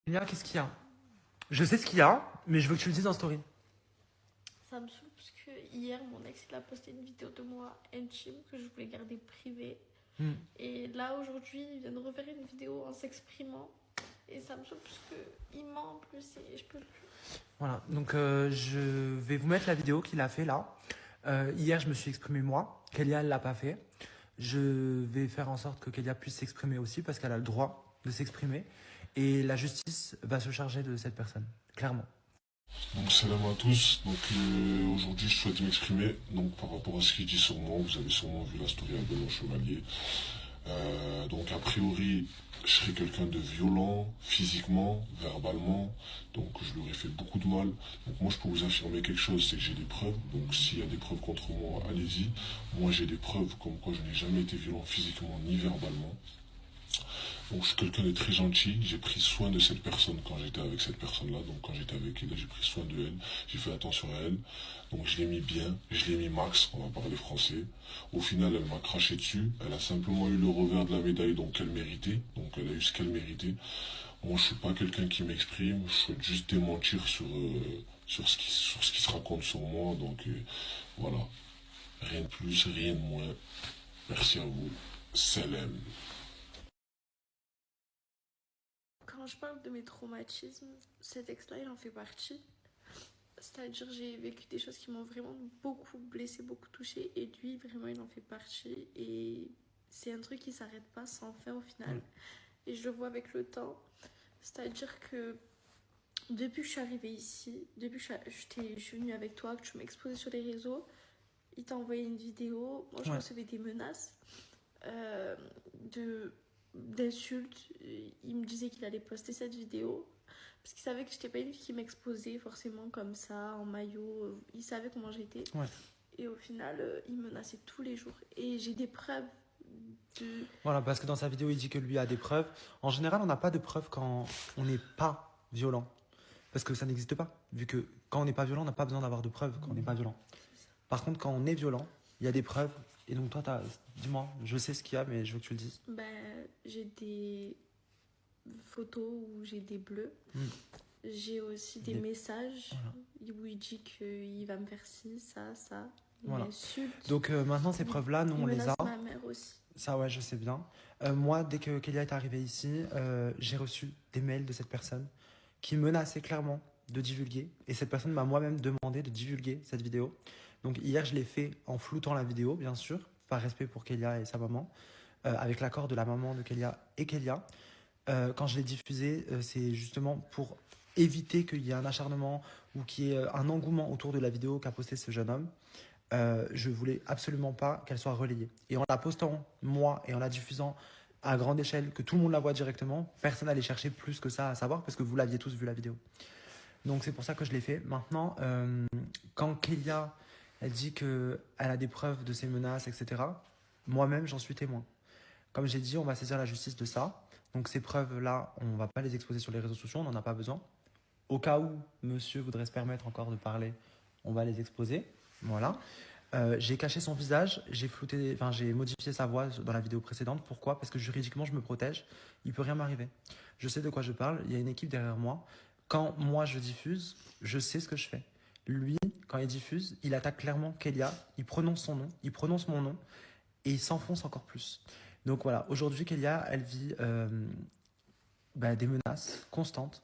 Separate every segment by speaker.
Speaker 1: Léa, qu'est-ce qu'il y a? Je sais ce qu'il y a, mais je veux que tu le dises en story.
Speaker 2: Ça me saoule parce que hier, mon ex il a posté une vidéo de moi intime que je voulais garder privée. Et là, aujourd'hui, il vient de refaire une vidéo en s'exprimant. Et ça me saoule parce qu'il ment en plus et je peux plus.
Speaker 1: Voilà, donc je vais vous mettre la vidéo qu'il a fait là. Hier, je me suis exprimé moi. Kélia, elle l'a pas fait. Je vais faire en sorte que Kélia puisse s'exprimer aussi parce qu'elle a le droit de s'exprimer. Et la justice va se charger de cette personne, clairement.
Speaker 3: Donc salam à tous, donc aujourd'hui je souhaite m'exprimer donc par rapport à ce qu'il dit sur moi. Vous avez sûrement vu la story à Benoît Chevalier. Donc a priori je serais quelqu'un de violent physiquement, verbalement, donc je lui aurais fait beaucoup de mal. Donc moi je peux vous affirmer quelque chose, c'est que j'ai des preuves. Donc s'il y a des preuves contre moi, allez-y. Moi j'ai des preuves comme quoi je n'ai jamais été violent physiquement ni verbalement. Donc je suis quelqu'un de très gentil, j'ai pris soin de cette personne quand j'étais avec cette personne-là, donc quand j'étais avec elle, j'ai pris soin de elle, j'ai fait attention à elle, donc je l'ai mis bien, je l'ai mis max, on va parler français. Au final, elle m'a craché dessus, elle a simplement eu le revers de la médaille donc qu'elle méritait, donc elle a eu ce qu'elle méritait. Moi je suis pas quelqu'un qui m'exprime, je souhaite juste démentir sur ce qui se raconte sur moi, donc voilà, rien de plus, rien de moins. Merci à vous, salam.
Speaker 2: Quand je parle de mes traumatismes, cet ex-là, il en fait partie. C'est-à-dire, j'ai vécu des choses qui m'ont vraiment beaucoup blessée, beaucoup touchée. Et lui, vraiment, il en fait partie. Et c'est un truc qui s'arrête pas sans fin au final. Et je le vois avec le temps. C'est-à-dire que depuis que je suis arrivée ici, depuis que je suis venue avec toi, que tu m'as exposé sur les réseaux, il t'a envoyé une vidéo. Moi, je recevais des menaces d'insultes. Il me disait qu'il allait poster cette vidéo parce qu'il savait que j'étais pas une fille qui m'exposait forcément comme ça en maillot. Il savait comment j'étais. Et au final, il menaçait tous les jours. Et j'ai des preuves de...
Speaker 1: Voilà, parce que dans sa vidéo, il dit que lui a des preuves. En général, on n'a pas de preuves quand on n'est pas violent. Parce que ça n'existe pas. Vu que quand on n'est pas violent, on n'a pas besoin d'avoir de preuves quand on n'est pas violent. Par contre, quand on est violent, il y a des preuves. Et donc toi, dis-moi, je sais ce qu'il y a, mais je veux que tu le dises.
Speaker 2: J'ai des photos où j'ai des bleus. J'ai aussi des messages où il dit qu'il va me faire ci, ça. Il m'insulte.
Speaker 1: Donc maintenant, ces preuves-là, nous, on les a.
Speaker 2: Ma mère aussi.
Speaker 1: Ça, ouais, je sais bien. Moi, dès que Kélia est arrivée ici, j'ai reçu des mails de cette personne qui menaçait clairement de divulguer. Et cette personne m'a moi-même demandé de divulguer cette vidéo. Donc hier, je l'ai fait en floutant la vidéo, bien sûr, par respect pour Kélia et sa maman, avec l'accord de la maman de Kélia et Kélia. Quand je l'ai diffusée, c'est justement pour éviter qu'il y ait un acharnement ou qu'il y ait un engouement autour de la vidéo qu'a posté ce jeune homme. Je voulais absolument pas qu'elle soit relayée. Et en la postant, moi, et en la diffusant à grande échelle, que tout le monde la voit directement, personne n'allait chercher plus que ça à savoir, parce que vous l'aviez tous vu la vidéo. Donc c'est pour ça que je l'ai fait. Maintenant, quand Kélia, elle dit qu'elle a des preuves de ses menaces, etc., moi-même, j'en suis témoin. Comme j'ai dit, on va saisir la justice de ça. Donc ces preuves-là, on ne va pas les exposer sur les réseaux sociaux, on n'en a pas besoin. Au cas où monsieur voudrait se permettre encore de parler, on va les exposer. Voilà. J'ai caché son visage, j'ai modifié sa voix dans la vidéo précédente. Pourquoi? Parce que juridiquement, je me protège. Il peut rien m'arriver. Je sais de quoi je parle. Il y a une équipe derrière moi. Quand moi je diffuse, je sais ce que je fais. Lui, quand il diffuse, il attaque clairement Kélia. Il prononce son nom, il prononce mon nom et il s'enfonce encore plus. Donc voilà. Aujourd'hui, Kélia, elle vit des menaces constantes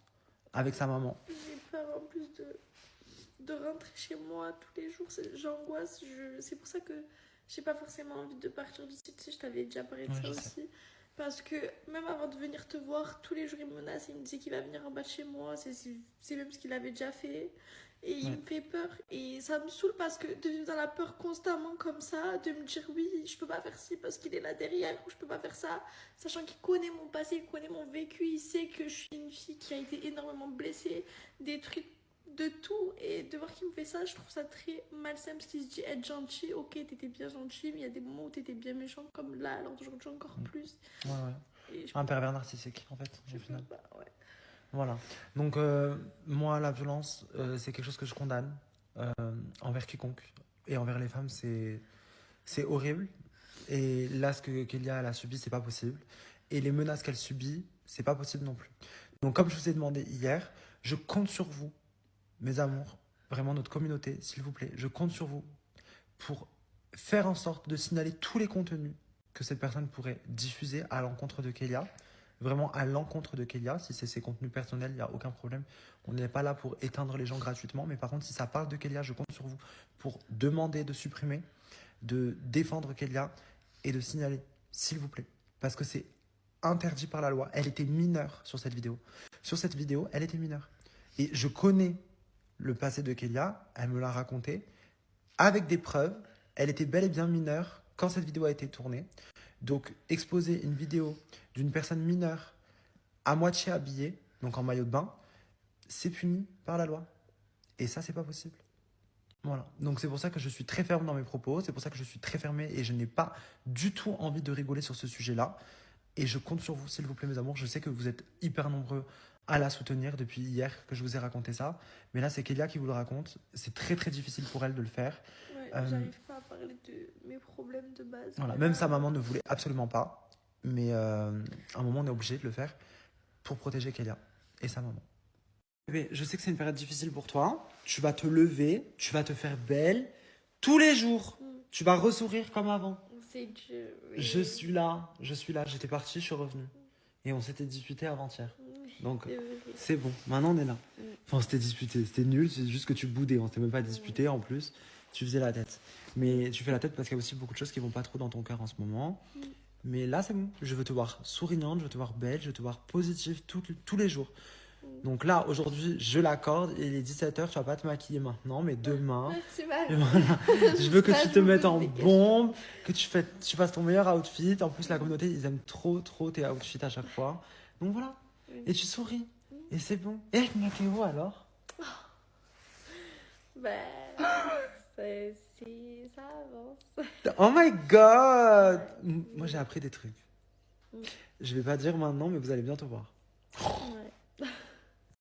Speaker 1: avec sa maman.
Speaker 2: J'ai peur en plus de rentrer chez moi tous les jours. J'angoisse. C'est pour ça que j'ai pas forcément envie de partir d'ici. Tu sais, je t'avais déjà parlé de ça aussi. Parce que même avant de venir te voir, tous les jours il me menace. Il me disait qu'il va venir en bas de chez moi. C'est même ce qu'il avait déjà fait. Et il me fait peur. Et ça me saoule parce que de vivre dans la peur constamment comme ça, de me dire oui, je peux pas faire ci parce qu'il est là derrière, ou je peux pas faire ça, sachant qu'il connaît mon passé, il connaît mon vécu, il sait que je suis une fille qui a été énormément blessée, détruite de tout. Et de voir qu'il me fait ça, je trouve ça très malsain parce qu'il se dit être gentil. Ok, t'étais bien gentil, mais il y a des moments où t'étais bien méchant, comme là, alors aujourd'hui encore plus.
Speaker 1: Un pervers narcissique, en fait, au final.
Speaker 2: Ouais.
Speaker 1: Voilà. Donc, moi, la violence, c'est quelque chose que je condamne envers quiconque. Et envers les femmes, c'est horrible. Et là, ce que Kélia elle a subi, c'est pas possible. Et les menaces qu'elle subit, c'est pas possible non plus. Donc comme je vous ai demandé hier, je compte sur vous, mes amours, vraiment notre communauté, s'il vous plaît, je compte sur vous pour faire en sorte de signaler tous les contenus que cette personne pourrait diffuser à l'encontre de Kélia. Vraiment à l'encontre de Kélia. Si c'est ses contenus personnels, il n'y a aucun problème. On n'est pas là pour éteindre les gens gratuitement. Mais par contre, si ça parle de Kélia, je compte sur vous pour demander de supprimer, de défendre Kélia et de signaler, s'il vous plaît. Parce que c'est interdit par la loi. Elle était mineure sur cette vidéo. Sur cette vidéo, elle était mineure. Et je connais le passé de Kélia. Elle me l'a raconté. Avec des preuves, elle était bel et bien mineure quand cette vidéo a été tournée. Donc, exposer une vidéo d'une personne mineure à moitié habillée, donc en maillot de bain, c'est puni par la loi. Et ça, c'est pas possible. Voilà. Donc, c'est pour ça que je suis très ferme dans mes propos. C'est pour ça que je suis très fermé et je n'ai pas du tout envie de rigoler sur ce sujet-là. Et je compte sur vous, s'il vous plaît, mes amours. Je sais que vous êtes hyper nombreux à la soutenir depuis hier que je vous ai raconté ça. Mais là, c'est Kélia qui vous le raconte. C'est très, très difficile pour elle de le faire.
Speaker 2: Ouais, j'arrive pas à parler de mes problèmes de base.
Speaker 1: Voilà. Même sa maman ne voulait absolument pas. Mais à un moment, on est obligé de le faire pour protéger Kélia et sa maman. Bébé, je sais que c'est une période difficile pour toi. Tu vas te lever, tu vas te faire belle. Tous les jours, tu vas ressourire comme avant.
Speaker 2: C'est Dieu. Oui.
Speaker 1: Je suis là. J'étais partie, je suis revenue. Et on s'était disputé avant-hier. Donc, c'est bon. Maintenant, on est là. Enfin, on s'était disputé. C'était nul. C'est juste que tu boudais. On s'était même pas disputé en plus. Tu faisais la tête. Mais tu fais la tête parce qu'il y a aussi beaucoup de choses qui vont pas trop dans ton cœur en ce moment. Mais là, c'est bon. Je veux te voir souriante, je veux te voir belle, je veux te voir positive tous les jours. Donc là, aujourd'hui, je l'accorde. Il est 17h, tu vas pas te maquiller maintenant, mais demain.
Speaker 2: C'est mal.
Speaker 1: Voilà. Je veux que tu te mettes en bombe, que tu fasses ton meilleur outfit. En plus, la communauté, ils aiment trop tes outfits à chaque fois. Donc voilà. Et tu souris. Et c'est bon. Et avec Mathéo, alors?
Speaker 2: Ça avance.
Speaker 1: Oh my god! Moi, j'ai appris des trucs. Je vais pas dire maintenant, mais vous allez bientôt voir.